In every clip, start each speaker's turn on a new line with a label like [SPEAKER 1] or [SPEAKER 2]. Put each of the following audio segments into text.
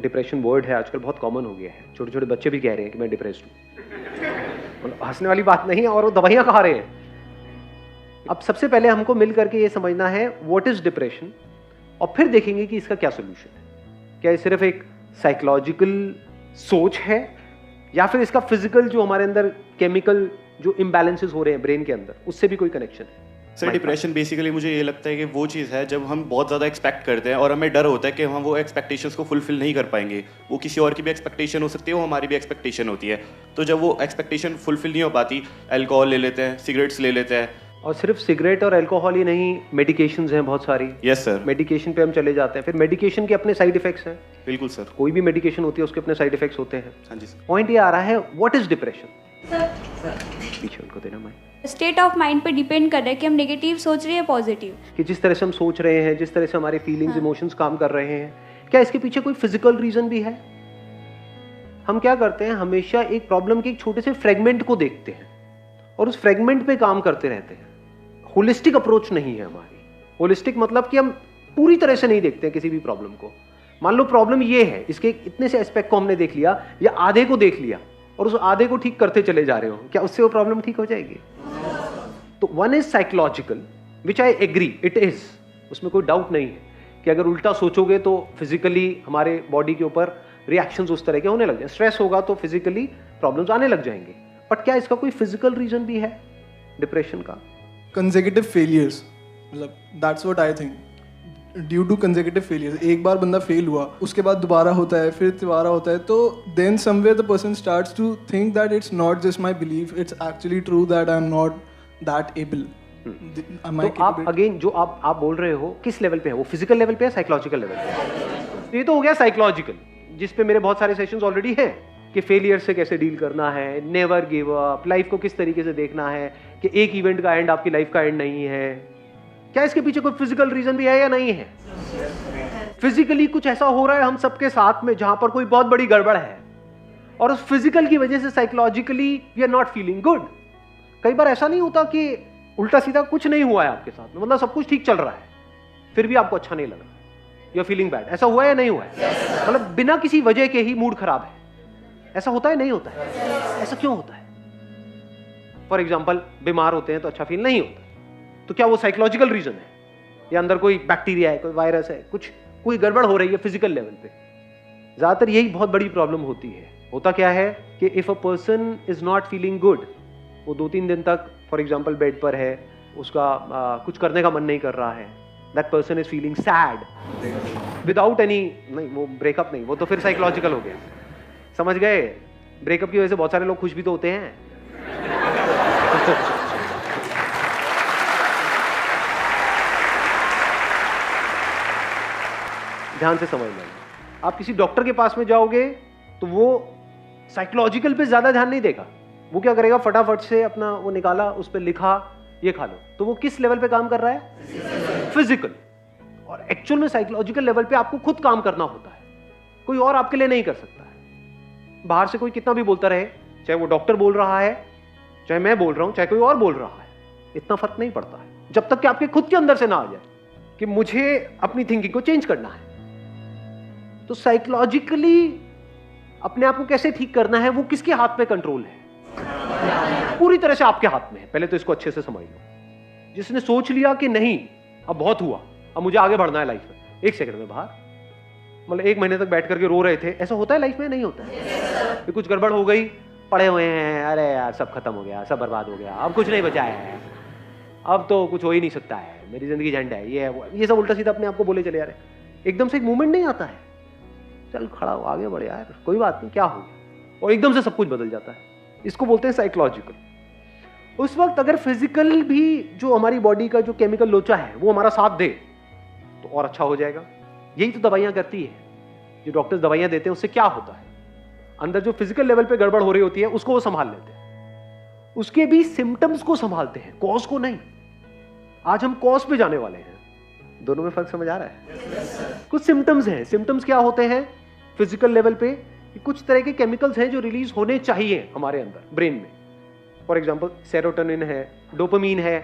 [SPEAKER 1] Depression word है आजकल बहुत कॉमन हो गया है, छोटे छोटे बच्चे भी कह रहे हैं कि मैं डिप्रेस्ड हूँ। हंसने वाली बात नहीं है, और वो दवाइयाँ खा रहे हैं। अब सबसे पहले हमको मिल करके ये समझना है व्हाट इज डिप्रेशन, और फिर देखेंगे कि इसका क्या सोल्यूशन है। क्या ये सिर्फ एक साइकोलॉजिकल सोच है, या फिर इसका फिजिकल जो हमारे अंदर केमिकल जो इम्बैलेंसेस हो रहे हैं ब्रेन के अंदर, उससे भी कोई कनेक्शन है।
[SPEAKER 2] सर डिप्रेशन बेसिकली मुझे ये लगता है कि वो चीज़ है जब हम बहुत ज़्यादा एक्सपेक्ट करते हैं और हमें डर होता है कि हम वो एक्सपेक्टेशंस को फुलफिल नहीं कर पाएंगे। वो किसी और की भी एक्सपेक्टेशन हो सकती है, वो हमारी भी एक्सपेक्टेशन होती है। तो जब वो एक्सपेक्टेशन फुलफिल नहीं हो पाती, अल्कोहल ले लेते हैं, सिगरेट्स ले लेते हैं।
[SPEAKER 1] और सिर्फ सिगरेट और अल्कोहल ही नहीं, मेडिकेशंस हैं बहुत सारी।
[SPEAKER 2] Yes sir.
[SPEAKER 1] मेडिकेशन पे हम चले जाते हैं, फिर मेडिकेशन के अपने साइड इफेक्ट्स हैं।
[SPEAKER 2] बिल्कुल सर।
[SPEAKER 1] कोई भी मेडिकेशन होती है उसके अपने साइड इफेक्ट्स होते हैं।
[SPEAKER 2] हाँ जी सर।
[SPEAKER 1] पॉइंट ये आ रहा है व्हाट इज डिप्रेशन। पीछे उनको देना मैं,
[SPEAKER 3] स्टेट ऑफ माइंड पे डिपेंड कर रहा है कि हम नेगेटिव सोच रहे हैं पॉजिटिव।
[SPEAKER 1] कि जिस तरह से हम सोच रहे हैं, जिस तरह से हमारे फीलिंग्स इमोशंस काम कर रहे हैं, क्या इसके पीछे कोई फिजिकल रीजन भी है। हम क्या करते हैं, हमेशा एक प्रॉब्लम के एक छोटे से फ्रेगमेंट को देखते हैं और उस फ्रेगमेंट पे काम करते रहते हैं। होलिस्टिक अप्रोच नहीं है हमारी। होलिस्टिक मतलब कि हम पूरी तरह से नहीं देखते हैं किसी भी प्रॉब्लम को। मान लो प्रॉब्लम ये है, इसके इतने से एस्पेक्ट को हमने देख लिया या आधे को देख लिया और उस आधे को ठीक करते चले जा रहे हो, क्या उससे वो प्रॉब्लम ठीक हो जाएगी। तो one is psychological, which I agree it is, उसमें कोई डाउट नहीं है कि अगर उल्टा सोचोगे तो फिजिकली हमारे बॉडी के ऊपर रिएक्शंस उस तरह के होने लग जाए। स्ट्रेस होगा तो फिजिकली प्रॉब्लम्स आने लग जाएंगे। बट क्या इसका कोई फिजिकल रीजन भी है डिप्रेशन का।
[SPEAKER 4] कंसेक्यूटिव फेलियर्स, मतलब that's what I think, due to consecutive failures. एक बार बंदा फेल हुआ, उसके बाद दोबारा होता है, फिर दोबारा होता है, तो then somewhere the person starts to think that it's not just my belief, it's actually true that I am not that able.
[SPEAKER 1] तो आप अगेन जो आप बोल रहे हो किस लेवल पे है, वो फिजिकल लेवल पे है, साइकोलॉजिकल लेवल पे। ये तो हो गया साइकोलॉजिकल, जिस पे मेरे बहुत सारे सेशंस ऑलरेडी हैं कि फेलियर से कैसे डील करना है, नेवर गिव अप, लाइफ को किस तरीके से देखना है कि एक इवेंट का एंड आपकी लाइफ का एंड नहीं है। क्या इसके पीछे कोई फिजिकल रीजन भी है या नहीं है। फिजिकली कुछ ऐसा हो रहा है हम सबके साथ में जहां पर कोई बहुत बड़ी गड़बड़ है, और उस फिजिकल की वजह से psychologically we are not feeling good. कई बार ऐसा नहीं होता कि उल्टा सीधा कुछ नहीं हुआ है आपके साथ में, मतलब सब कुछ ठीक चल रहा है, फिर भी आपको अच्छा नहीं लग रहा, यू आर फीलिंग बैड। ऐसा हुआ है या नहीं हुआ है। मतलब बिना किसी वजह के ही मूड खराब है, ऐसा होता है नहीं होता है। ऐसा क्यों होता है। फॉर एग्जाम्पल बीमार होते हैं तो अच्छा फील नहीं होता, तो क्या वो साइकोलॉजिकल रीजन है या अंदर कोई बैक्टीरिया है, कोई वायरस है, कुछ कोई गड़बड़ हो रही है फिजिकल लेवल पे। ज्यादातर यही बहुत बड़ी प्रॉब्लम होती है। होता क्या है कि if a person is not feeling good, वो 2-3 दिन तक फॉर एग्जाम्पल बेड पर है, उसका कुछ करने का मन नहीं कर रहा है, that person is feeling sad without any, नहीं वो ब्रेकअप नहीं, वो तो फिर साइकोलॉजिकल हो गया। समझ गए। ब्रेकअप की वजह से बहुत सारे लोग खुश भी तो होते हैं। ध्यान से समझ लेना। आप किसी डॉक्टर के पास में जाओगे तो वो साइकोलॉजिकल पे ज्यादा ध्यान नहीं देगा। वो क्या करेगा, फटाफट से अपना वो निकाला, उस पर लिखा ये खा लो। तो वो किस लेवल पे काम कर रहा है, फिजिकल। और एक्चुअल में साइकोलॉजिकल लेवल पे आपको खुद काम करना होता है, कोई और आपके लिए नहीं कर सकता है। बाहर से कोई कितना भी बोलता रहे, चाहे वो डॉक्टर बोल रहा है, चाहे मैं बोल रहा हूं, चाहे कोई और बोल रहा है, इतना फर्क नहीं पड़ता है जब तक कि आपके खुद के अंदर से ना आ जाए कि मुझे अपनी थिंकिंग को चेंज करना है। तो साइकोलॉजिकली अपने आप को कैसे ठीक करना है, वो किसके हाथ में कंट्रोल है, पूरी तरह से आपके हाथ में है। पहले तो इसको अच्छे से समझ लो। जिसने सोच लिया कि नहीं अब बहुत हुआ, अब मुझे आगे बढ़ना है लाइफ में, 1 सेकंड में बाहर, मतलब 1 महीने तक बैठ करके रो रहे थे, ऐसा होता है लाइफ में, नहीं होता है। कि कुछ गड़बड़ हो गई, पड़े हुए हैं, अरे यार सब खत्म हो गया, सब बर्बाद हो गया, अब कुछ नहीं बचा है, अब तो कुछ हो ही नहीं सकता है, मेरी जिंदगी झंड है, ये सब उल्टा सीधा अपने आप को बोले चले जा रहे। एकदम से एक मूवमेंट नहीं आता है, चल खड़ा हो, आगे बढ़ यार, कोई बात नहीं, क्या हो गया, और एकदम से सब कुछ बदल जाता है। इसको बोलते हैं साइकोलॉजिकल। उस वक्त अगर फिजिकल भी जो हमारी बॉडी का जो केमिकल लोचा है वो हमारा साथ दे तो और अच्छा हो जाएगा। यही तो दवाइयां करती है, जो डॉक्टर्स दवाइयां देते हैं उससे क्या होता है, अंदर जो फिजिकल लेवल पे गड़बड़ हो रही होती है उसको वो संभाल लेते हैं, उसके भी सिम्टम्स को संभालते हैं, कॉज को नहीं। आज हम कॉज पे जाने वाले हैं। दोनों में फर्क समझ आ रहा है। कुछ सिम्टम्स हैं। सिम्टम्स क्या होते हैं फिजिकल लेवल पे, कुछ तरह के केमिकल्स हैं जो रिलीज होने चाहिए हमारे अंदर ब्रेन में। फॉर एग्जांपल सेरोटोनिन है, डोपामीन है,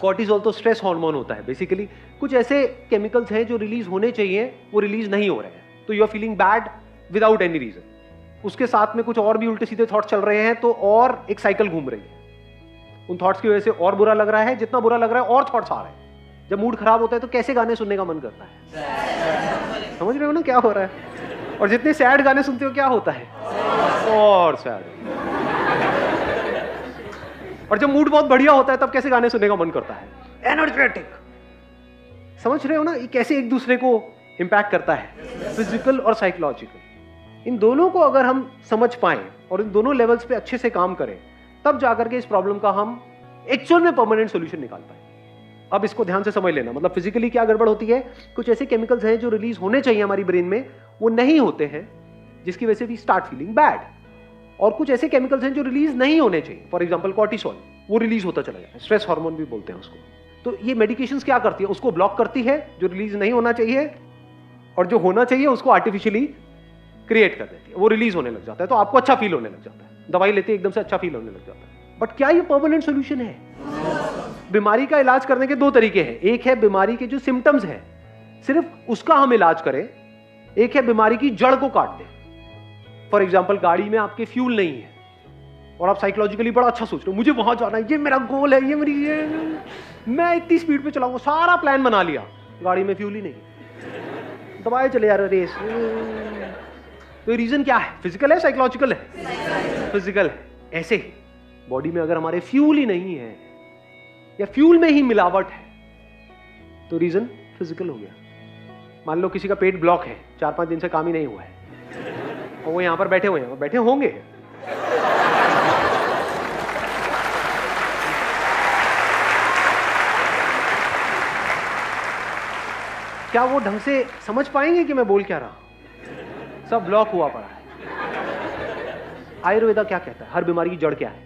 [SPEAKER 1] कॉर्टिसोल तो स्ट्रेस हार्मोन होता है बेसिकली। कुछ ऐसे केमिकल्स हैं जो रिलीज होने चाहिए, वो रिलीज नहीं हो रहे हैं। तो you are feeling bad without any reason, उसके साथ में कुछ और भी उल्टे सीधे थॉट्स चल रहे हैं तो और एक साइकिल घूम रही है, उन थॉट्स की वजह से और बुरा लग रहा है, जितना बुरा लग रहा है और थॉट्स आ रहे हैं। जब मूड खराब होता है तो कैसे गाने सुनने का मन करता है, समझ रहे हो ना क्या हो रहा है, और जितने सैड गाने सुनते हो क्या होता है, और सैड। और जब मूड बहुत बढ़िया होता है तब कैसे गाने सुनने का मन करता है, एनर्जेटिक। समझ रहे हो ना ये कैसे एक दूसरे को इंपैक्ट करता है, फिजिकल और साइकोलॉजिकल। इन दोनों को अगर हम समझ पाएं और इन दोनों लेवल्स पे अच्छे से काम करें तब जाकर के इस प्रॉब्लम का हम एक्चुअल में परमानेंट सॉल्यूशन निकाल पाए। अब इसको ध्यान से समझ लेना, मतलब फिजिकली क्या गड़बड़ होती है, कुछ ऐसे केमिकल्स हैं जो रिलीज होने चाहिए हमारी ब्रेन में, वो नहीं होते हैं, जिसकी वजह से वी स्टार्ट फीलिंग बैड। और कुछ ऐसे केमिकल्स हैं जो रिलीज नहीं होने चाहिए, फॉर एग्जांपल कॉर्टिसोल, वो रिलीज होता चला जाता है, स्ट्रेस हार्मोन भी बोलते हैं उसको। तो ये मेडिकेशंस क्या करती है, उसको ब्लॉक करती है जो रिलीज नहीं होना चाहिए, और जो होना चाहिए उसको आर्टिफिशियली क्रिएट कर देती है, वो रिलीज होने लग जाता है, तो आपको अच्छा फील होने लग जाता है, दवाई लेते एकदम से अच्छा फील होने लग जाता है। बट क्या ये परमानेंट सोल्यूशन है? बीमारी का इलाज करने के दो तरीके हैं, एक है बीमारी के जो सिम्टम्स हैं सिर्फ उसका हम इलाज करें, एक है बीमारी की जड़ को काट दें। फॉर एग्जाम्पल गाड़ी में आपके फ्यूल नहीं है और आप साइकोलॉजिकली बड़ा अच्छा सोच रहे हो, मुझे वहां जाना है, ये मेरा गोल है, ये मेरी मैं इतनी स्पीड पे चलाऊंगा, सारा प्लान बना लिया, गाड़ी में फ्यूल ही नहीं, दबाए चले जा रहे रेस। तो रीजन क्या है, फिजिकल है साइकोलॉजिकल है? फिजिकल है। ऐसे बॉडी में अगर हमारे फ्यूल ही नहीं है या फ्यूल में ही मिलावट है तो रीजन फिजिकल हो गया। मान लो किसी का पेट ब्लॉक है, 4-5 दिन से काम ही नहीं हुआ है और वो यहां पर बैठे हुए हैं, वो बैठे होंगे, क्या वो ढंग से समझ पाएंगे कि मैं बोल क्या रहा हूं? सब ब्लॉक हुआ पड़ा है। आयुर्वेदा क्या कहता है, हर बीमारी की जड़ क्या है?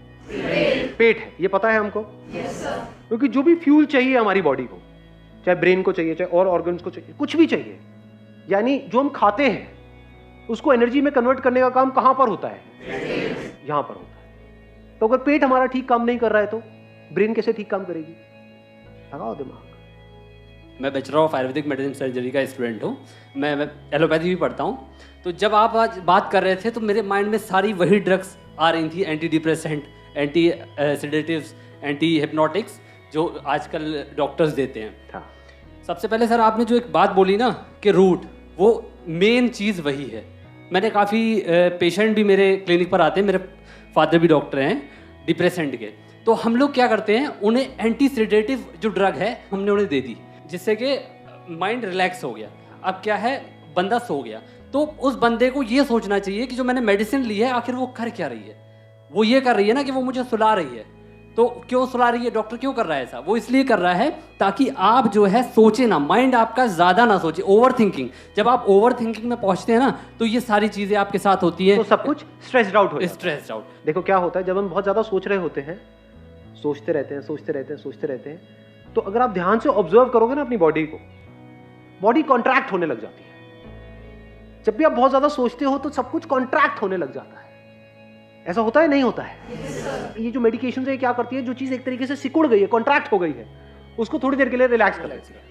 [SPEAKER 1] पेट है, ये पता है हमको। क्योंकि जो भी फ्यूल चाहिए हमारी बॉडी को, चाहे ब्रेन को चाहिए, चाहे और ऑर्गन्स को चाहिए, कुछ भी चाहिए, यानी जो हम खाते हैं उसको एनर्जी में कन्वर्ट करने का काम कहां पर होता है? यहां पर होता है। तो अगर पेट हमारा ठीक काम नहीं कर रहा है तो ब्रेन कैसे ठीक काम करेगी? लगाओ दिमाग।
[SPEAKER 5] मैं bachelor of Ayurvedic medicine surgery का स्टूडेंट हूँ, मैं एलोपैथी भी पढ़ता हूँ। तो जब आप आज बात कर रहे थे तो मेरे माइंड में सारी वही ड्रग्स आ रही थी, anti depressant, anti sedatives, anti hypnotics, जो आजकल डॉक्टर्स देते हैं।
[SPEAKER 1] हाँ।
[SPEAKER 5] सबसे पहले सर आपने जो एक बात बोली ना कि रूट, वो मेन चीज़ वही है। मैंने काफ़ी पेशेंट भी मेरे क्लिनिक पर आते हैं, मेरे फादर भी डॉक्टर हैं डिप्रेसेंट के, तो हम लोग क्या करते हैं, उन्हें एंटी सेडेटिव जो ड्रग है हमने उन्हें दे दी, जिससे कि माइंड रिलैक्स हो गया। अब क्या है, बंदा सो गया, तो उस बंदे को ये सोचना चाहिए कि जो मैंने मेडिसिन ली है आखिर वो कर क्या रही है। वो ये कर रही है ना कि वो मुझे सुला रही है, तो क्यों सुला रही है, डॉक्टर क्यों कर रहा है ऐसा? वो इसलिए कर रहा है ताकि आप जो है सोचे ना, माइंड आपका ज़्यादा ना सोचे, ओवर थिंकिंग। जब आप ओवर थिंकिंग में पहुंचते हैं ना तो ये सारी चीज़ें आपके साथ होती हैं,
[SPEAKER 1] तो सब कुछ स्ट्रेस्ड आउट हो जाता है।
[SPEAKER 5] Stressed out.
[SPEAKER 1] देखो क्या होता है, जब हम बहुत ज्यादा सोच रहे होते हैं, सोचते रहते हैं, सोचते रहते हैं, सोचते रहते हैं, तो अगर आप ध्यान से ऑब्जर्व करोगे ना अपनी बॉडी को, बॉडी कॉन्ट्रैक्ट होने लग जाती है। जब भी आप बहुत ज्यादा सोचते हो तो सब कुछ कॉन्ट्रैक्ट होने लग जाता है। ऐसा होता है, नहीं होता है? ये जो मेडिकेशन है क्या करती है, जो चीज एक तरीके से सिकुड़ गई है, कॉन्ट्रैक्ट हो गई है, उसको थोड़ी देर के लिए रिलैक्स कर लेती है।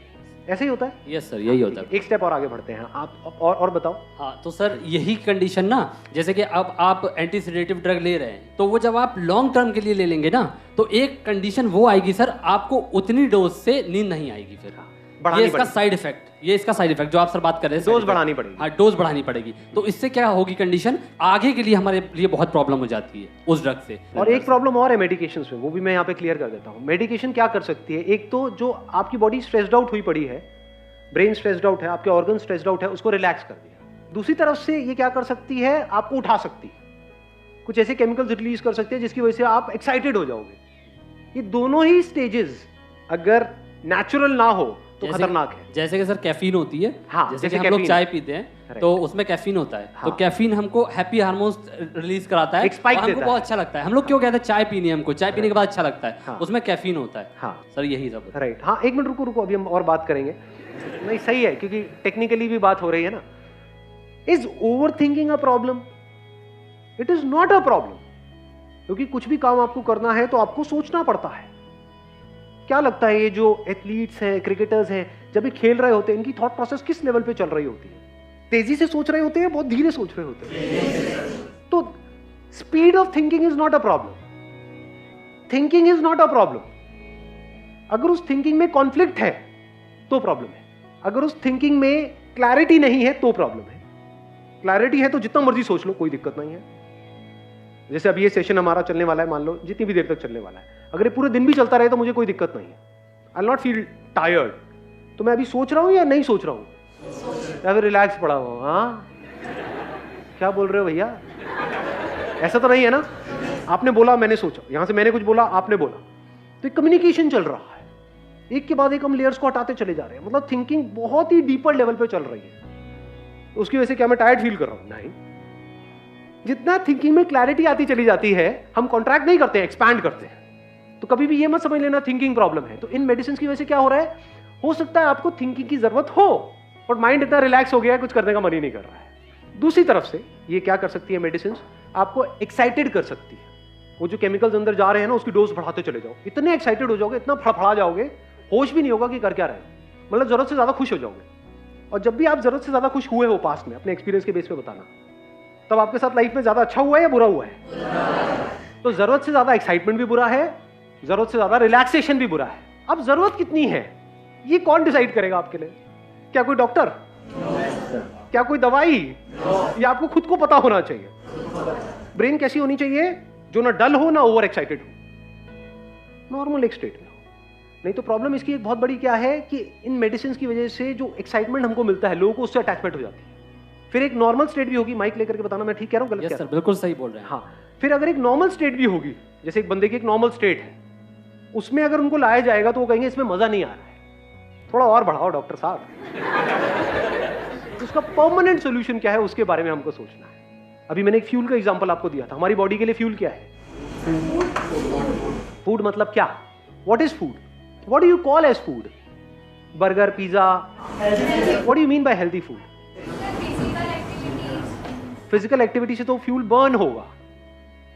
[SPEAKER 1] ऐसे ही होता है?
[SPEAKER 5] यस सर, यही होता है।
[SPEAKER 1] एक स्टेप और आगे बढ़ते हैं आप, और बताओ।
[SPEAKER 5] हाँ, तो सर यही कंडीशन ना, जैसे कि अब आप एंटी सेडेटिव ड्रग ले रहे हैं, तो वो जब आप लॉन्ग टर्म के लिए ले लेंगे ना, तो एक कंडीशन वो आएगी सर, आपको उतनी डोज से नींद नहीं आएगी फिर। ये इसका साइड इफेक्ट, ये इसका साइड इफेक्ट जो आप सर बात कर रहे हैं,
[SPEAKER 1] डोज बढ़ानी पड़ेगी।
[SPEAKER 5] हाँ, डोज बढ़ानी पड़ेगी। तो इससे क्या होगी कंडीशन, आगे के लिए हमारे लिए बहुत प्रॉब्लम हो जाती है उस ड्रग से।
[SPEAKER 1] और एक प्रॉब्लम और है मेडिकेशन में, वो भी मैं यहाँ पे क्लियर कर देता हूँ। मेडिकेशन क्या कर सकती है, एक तो जो आपकी बॉडी स्ट्रेस्ड आउट हुई पड़ी है, ब्रेन स्ट्रेस्ड आउट है, आपके ऑर्गन स्ट्रेस्ड आउट है, उसको रिलैक्स कर दिया। दूसरी तरफ से ये क्या कर सकती है, आपको उठा सकती है, कुछ ऐसे केमिकल्स रिलीज कर सकते हैं जिसकी वजह से आप एक्साइटेड हो जाओगे। ये दोनों ही स्टेजेस अगर नेचुरल ना हो तो खतरनाक है।
[SPEAKER 5] जैसे कि सर कैफीन होती है,
[SPEAKER 1] हाँ,
[SPEAKER 5] जैसे कि हम लोग चाय पीते हैं तो उसमें कैफीन होता है, तो कैफीन हमको हैप्पी हार्मोन्स रिलीज कराता है, हमको बहुत अच्छा लगता है। हम लोग क्यों कहते हैं चाय पीनी है, हमको चाय पीने के बाद अच्छा लगता है, उसमें कैफीन होता है।
[SPEAKER 1] हाँ
[SPEAKER 5] सर, यही सब।
[SPEAKER 1] राइट। हाँ, एक मिनट रुको, अभी हम और बात करेंगे। नहीं, सही है, क्योंकि टेक्निकली भी बात हो रही है ना। Is over thinking a problem? It is not a problem, क्योंकि कुछ भी काम आपको करना है तो आपको सोचना पड़ता है। क्या लगता है, ये जो एथलीट्स हैं, क्रिकेटर्स हैं, जब ये खेल रहे होते हैं, इनकी थॉट प्रोसेस किस लेवल पे चल रही होती है? तेजी से सोच रहे होते हैं, बहुत धीरे सोच रहे होते हैं। तो speed of thinking is not a problem, thinking is not a problem. अगर उस थिंकिंग में कॉन्फ्लिक्ट है तो प्रॉब्लम है, अगर उस थिंकिंग में क्लैरिटी नहीं है तो प्रॉब्लम है। क्लैरिटी है तो जितना मर्जी सोच लो, कोई दिक्कत नहीं है। जैसे अभी ये सेशन हमारा चलने वाला है, मान लो जितनी भी देर तक चलने वाला है, अगर ये पूरे दिन भी चलता रहे तो मुझे कोई दिक्कत नहीं है, I will not feel tired. तो मैं अभी सोच रहा हूं या नहीं सोच रहा हूं, या फिर रिलैक्स पड़ा हुआ? हाँ, क्या बोल रहे हो भैया? ऐसा तो नहीं है ना? आपने बोला, मैंने सोचा, यहां से मैंने कुछ बोला, आपने बोला, तो कम्युनिकेशन चल रहा है। एक के बाद एक हम लेयर्स को हटाते चले जा रहे हैं, मतलब थिंकिंग बहुत ही डीपर लेवल पे चल रही है। उसकी वजह से क्या मैं टायर्ड फील कर रहा हूं? नहीं। जितना थिंकिंग में क्लैरिटी आती चली जाती है, हम कॉन्ट्रैक्ट नहीं करते हैं, एक्सपैंड करते हैं। तो कभी भी ये मत समझ लेना थिंकिंग प्रॉब्लम है। तो इन मेडिसिन की वजह से क्या हो रहा है, हो सकता है आपको थिंकिंग की जरूरत हो, और माइंड इतना रिलैक्स हो गया है, कुछ करने का मन ही नहीं कर रहा है। दूसरी तरफ से ये क्या कर सकती है मेडिसिन, आपको एक्साइटेड कर सकती है। वो जो केमिकल्स अंदर जा रहे हैं ना, उसकी डोज बढ़ाते चले जाओ, इतने एक्साइटेड हो जाओगे, इतना फड़फड़ा जाओगे, होश भी नहीं होगा कि कर क्या रहे, मतलब जरूरत से ज्यादा खुश हो जाओगे। और जब भी आप जरूरत से ज्यादा खुश हुए हो पास्ट में, अपने एक्सपीरियंस के बेस पे बताना, तब आपके साथ लाइफ में ज्यादा अच्छा हुआ है या बुरा हुआ है? तो जरूरत से ज्यादा एक्साइटमेंट भी बुरा है, जरूरत से ज्यादा रिलैक्सेशन भी बुरा है। अब जरूरत कितनी है ये कौन डिसाइड करेगा आपके लिए? क्या कोई डॉक्टर? क्या कोई दवाई? या आपको खुद को पता होना चाहिए? ब्रेन कैसी होनी चाहिए, जो ना डल हो ना ओवर एक्साइटेड हो, नॉर्मल एक स्टेट में हो। नहीं तो प्रॉब्लम इसकी एक बहुत बड़ी क्या है कि इन मेडिसिन की वजह से जो एक्साइटमेंट हमको मिलता है, लोगों को उससे अटैचमेंट हो जाती है। फिर एक नॉर्मल स्टेट भी होगी, माइक लेकर के बताना मैं ठीक कह रहा हूँ गलत?
[SPEAKER 5] यस सर, बिल्कुल सही बोल रहे हैं।
[SPEAKER 1] हाँ, फिर अगर एक नॉर्मल स्टेट भी होगी, जैसे एक बंदे की एक नॉर्मल स्टेट है, उसमें अगर उनको लाया जाएगा तो वो कहेंगे इसमें मजा नहीं आ रहा है, थोड़ा और बढ़ाओ डॉक्टर साहब। उसका परमानेंट सोल्यूशन क्या है उसके बारे में हमको सोचना है। अभी मैंने एक फ्यूल का एग्जांपल आपको दिया था। हमारी बॉडी के लिए फ्यूल क्या है? फूड मतलब क्या? What is food? What do you call as food? Burger, pizza, what do you mean by healthy food? Physical activity से तो फ्यूल बर्न होगा,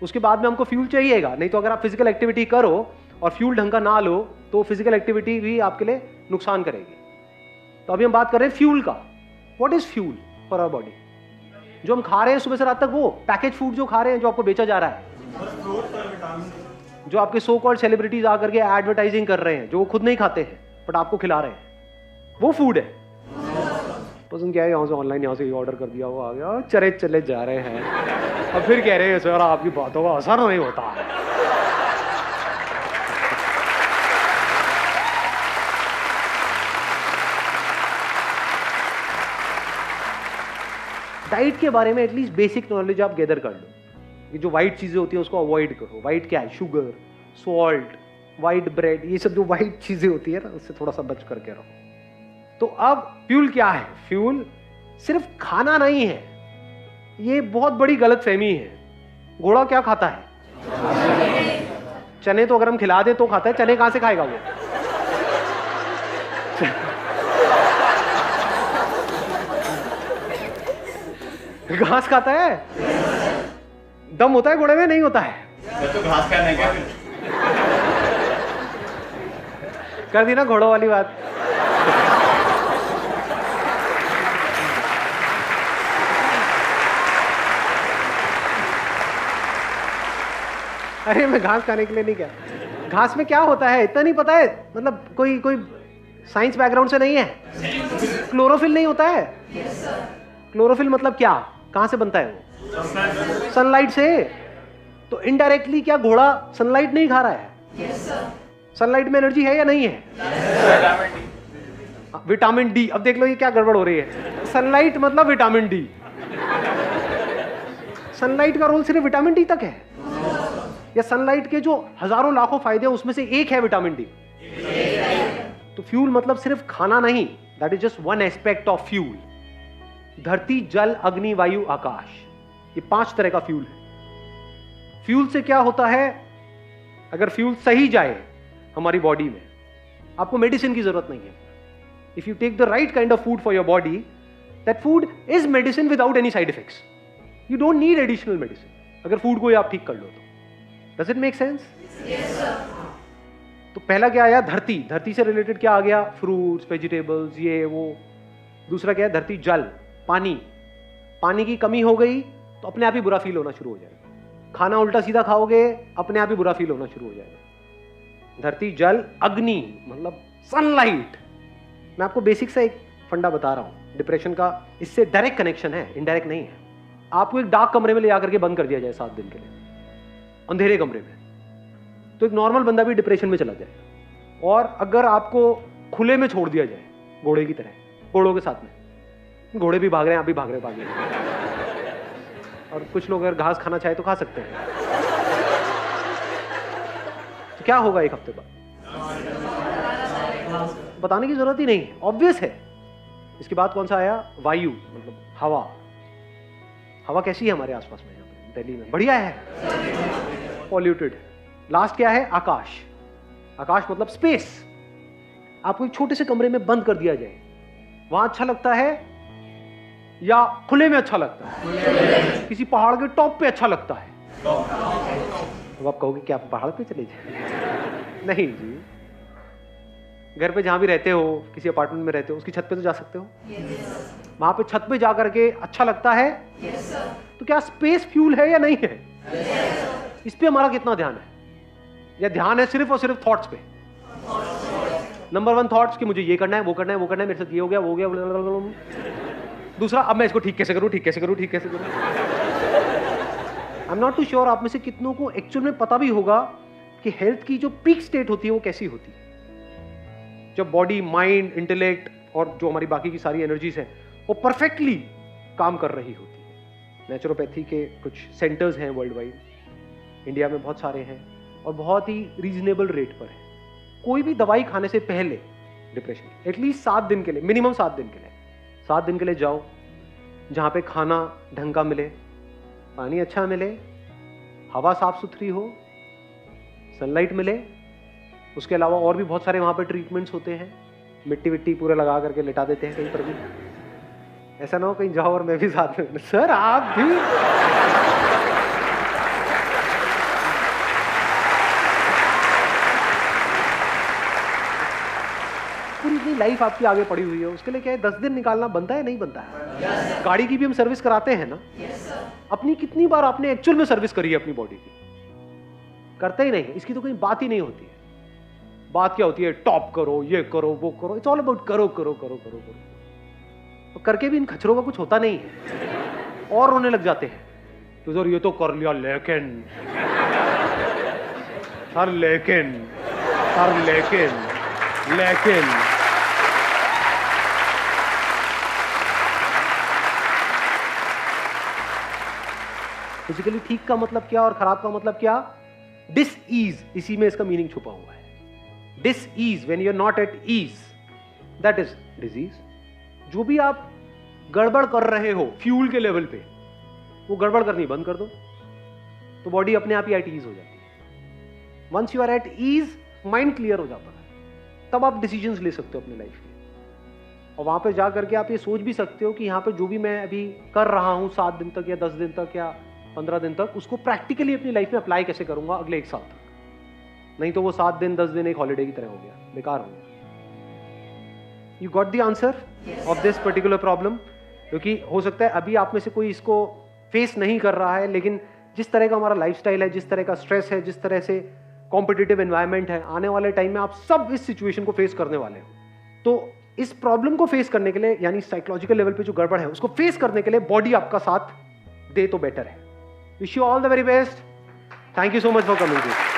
[SPEAKER 1] उसके बाद में हमको फ्यूल चाहिएगा। नहीं तो अगर आप फिजिकल एक्टिविटी करो और फ्यूल ढंग का ना लो तो फिजिकल एक्टिविटी भी आपके लिए नुकसान करेगी। तो अभी हम बात कर रहे हैं फ्यूल का। What is fuel for our body? जो हम खा रहे हैं सुबह से रात तक, वो पैकेज फूड जो खा रहे हैं, जो आपको बेचा जा रहा है, जो आपके सो कॉल्ड सेलिब्रिटीज आकर के एडवर्टाइजिंग कर रहे हैं, जो वो खुद नहीं खाते हैं बट आपको खिला रहे हैं, वो फूड है। पसंद क्या है, यहाँ से ऑनलाइन यहाँ से ऑर्डर कर दिया, वो आ गया, चले चले जा रहे हैं। अब फिर कह रहे हैं सर आपकी बातों का असर नहीं होता है। डाइट के बारे में एटलीस्ट बेसिक नॉलेज आप गैदर कर लो कि जो वाइट चीजें होती हैं उसको अवॉइड करो। वाइट क्या है? शुगर, सॉल्ट, वाइट ब्रेड, ये सब जो वाइट चीजें होती है ना, उससे थोड़ा सा बच करके रहो। तो अब फ्यूल क्या है? फ्यूल सिर्फ खाना नहीं है, ये बहुत बड़ी गलतफहमी है। घोड़ा क्या खाता है? चने तो अगर हम खिला दे तो खाता है, चने कहां से खाएगा वो? घास खाता है। दम होता है घोड़े में? नहीं होता है।
[SPEAKER 2] तो घास खाने का
[SPEAKER 1] कर दी ना घोड़ों वाली बात। अरे मैं घास खाने के लिए नहीं कह। घास में क्या होता है इतना नहीं पता है? मतलब कोई साइंस बैकग्राउंड से नहीं है? क्लोरोफिल नहीं होता है? क्लोरोफिल मतलब क्या? कहां से बनता है वो? सनलाइट से। तो इनडायरेक्टली क्या घोड़ा सनलाइट नहीं खा रहा है? सनलाइट में एनर्जी है या नहीं है? Vitamin D. अब देख लो ये क्या गड़बड़ हो रही है। सनलाइट मतलब विटामिन डी। सनलाइट का रोल सिर्फ विटामिन डी तक है, या सनलाइट के जो हजारों लाखों फायदे हैं उसमें से एक है विटामिन डी। तो फ्यूल मतलब सिर्फ खाना नहीं, that is just one aspect of fuel. धरती, जल, अग्नि, वायु, आकाश, ये 5 तरह का फ्यूल है। फ्यूल से क्या होता है? अगर फ्यूल सही जाए हमारी बॉडी में, आपको मेडिसिन की जरूरत नहीं है। If you take the right kind of food for your body, that food is medicine without any side effects. You don't need additional medicine अगर फूड को आप ठीक कर लो तो। Does it make sense? तो पहला क्या आया? धरती। धरती से रिलेटेड क्या आ गया? फ्रूट्स, वेजिटेबल्स, ये वो। दूसरा क्या है? धरती, जल। पानी की कमी हो गई तो अपने आप ही बुरा फील होना शुरू हो जाएगा। खाना उल्टा सीधा खाओगे, अपने आप ही बुरा फील होना शुरू हो जाएगा। धरती, जल, अग्नि, मतलब सनलाइट। मैं आपको बेसिक सा एक फंडा बता रहा हूं डिप्रेशन का, इससे डायरेक्ट कनेक्शन है, इनडायरेक्ट नहीं है। आपको एक डार्क कमरे में ले जाकर के बंद कर दिया जाए 7 दिन के लिए, अंधेरे कमरे में, तो एक नॉर्मल बंदा भी डिप्रेशन में चला जाए। और अगर आपको खुले में छोड़ दिया जाए, घोड़े की तरह, घोड़ों के साथ में, घोड़े भी भाग रहे हैं, आप भी भाग रहे हैं, और कुछ लोग अगर घास खाना चाहे तो खा सकते हैं, तो क्या होगा एक हफ्ते बाद? बताने की जरूरत ही नहीं है, ऑब्वियस है। इसके बाद कौन सा आया? वायु, मतलब हवा। हवा कैसी है हमारे आसपास में? यहाँ पे दिल्ली में बढ़िया है, पॉल्यूटेड। लास्ट क्या है? आकाश। आकाश मतलब स्पेस। आपको एक छोटे से कमरे में बंद कर दिया जाए, वहां अच्छा लगता है या खुले में अच्छा लगता है? किसी पहाड़ के टॉप पे अच्छा लगता है? तो आप कहोगे कि आप पहाड़ पे चले जाए? नहीं जी, घर पे जहां भी रहते हो, किसी अपार्टमेंट में रहते हो, उसकी छत पे तो जा सकते हो। वहां पे छत पे जा करके अच्छा लगता है। तो क्या स्पेस फ्यूल है या नहीं है? इस पे हमारा कितना ध्यान है? या ध्यान है सिर्फ और सिर्फ थॉट्स पे? नंबर 1 थॉट्स कि मुझे ये करना है, वो करना है, वो करना है, मेरे साथ ये हो गया, वो हो गया। दूसरा, अब मैं इसको ठीक कैसे करूं, ठीक कैसे करूं, ठीक कैसे करूं। I am not too sure आप में से कितनों को एक्चुअल में पता भी होगा कि हेल्थ की जो पीक स्टेट होती है वो कैसी होती है, जब बॉडी, माइंड, इंटेलेक्ट और जो हमारी बाकी की सारी एनर्जीज हैं वो परफेक्टली काम कर रही होती है। नेचुरोपैथी के कुछ सेंटर्स हैं वर्ल्ड वाइड, इंडिया में बहुत सारे हैं और बहुत ही रीजनेबल रेट पर है। कोई भी दवाई खाने से पहले डिप्रेशन एटलीस्ट 7 दिन के लिए, मिनिमम 7 दिन के लिए, 7 दिन के लिए जाओ जहां पे खाना ढंग का मिले, पानी अच्छा मिले, हवा साफ सुथरी हो, सनलाइट मिले। उसके अलावा और भी बहुत सारे वहां पे ट्रीटमेंट्स होते हैं, मिट्टी विट्टी पूरा लगा करके लिटा देते हैं कहीं पर भी। ऐसा ना हो कहीं जाओ और मैं भी साथ में, सर आप भी। पूरी इतनी लाइफ आपकी आगे पड़ी हुई है, उसके लिए क्या है 10 दिन निकालना बनता है नहीं बनता है? गाड़ी की भी हम सर्विस कराते हैं ना। अपनी कितनी बार आपने एक्चुअल में सर्विस करी है अपनी बॉडी की? करते ही नहीं, इसकी तो कोई बात ही नहीं होती है। बात क्या होती है? टॉप करो, ये करो, वो करो। इट्स ऑल अबाउट करो करो करो करो करो। तो करके भी इन खच्चरों का कुछ होता नहीं है और रोने लग जाते हैं तो सर ये तो कर लिया लेकिन, सर लेकिन, सर लेकिन, लेकिन। फिजिकली ठीक का मतलब क्या और खराब का मतलब क्या? डिस ईज, इसी में इसका मीनिंग छुपा हुआ है। Dis ease, when you are not at ease, that is disease. जो भी आप गड़बड़ कर रहे हो फ्यूल के लेवल पे, वो गड़बड़ करनी बंद कर दो तो बॉडी अपने आप ही एट ईज हो जाती है। Once you are at ease, mind clear हो जाता है, तब आप डिसीजंस ले सकते हो अपनी लाइफ के। और वहां पे जा करके आप ये सोच भी सकते हो कि यहाँ पे जो भी मैं अभी कर रहा हूं 7 दिन तक या 10 दिन तक या 15 दिन तक, उसको प्रैक्टिकली अपनी लाइफ में अप्लाई कैसे करूंगा अगले 1 साल तक। नहीं तो वो 7 दिन 10 दिन एक हॉलीडे की तरह हो गया, बेकार हो गया। You got the answer of this particular problem? क्योंकि हो सकता है अभी आप में से कोई इसको फेस नहीं कर रहा है, लेकिन जिस तरह का हमारा लाइफस्टाइल है, जिस तरह का स्ट्रेस है, जिस तरह से कॉम्पिटिटिव एनवायरनमेंट है, आने वाले टाइम में आप सब इस सिचुएशन को फेस करने वाले हो। तो इस प्रॉब्लम को फेस करने के लिए, यानी साइकोलॉजिकल लेवल पे जो गड़बड़ है उसको फेस करने के लिए बॉडी आपका साथ दे तो बेटर है। Wish you all the very best. Thank you so much for coming.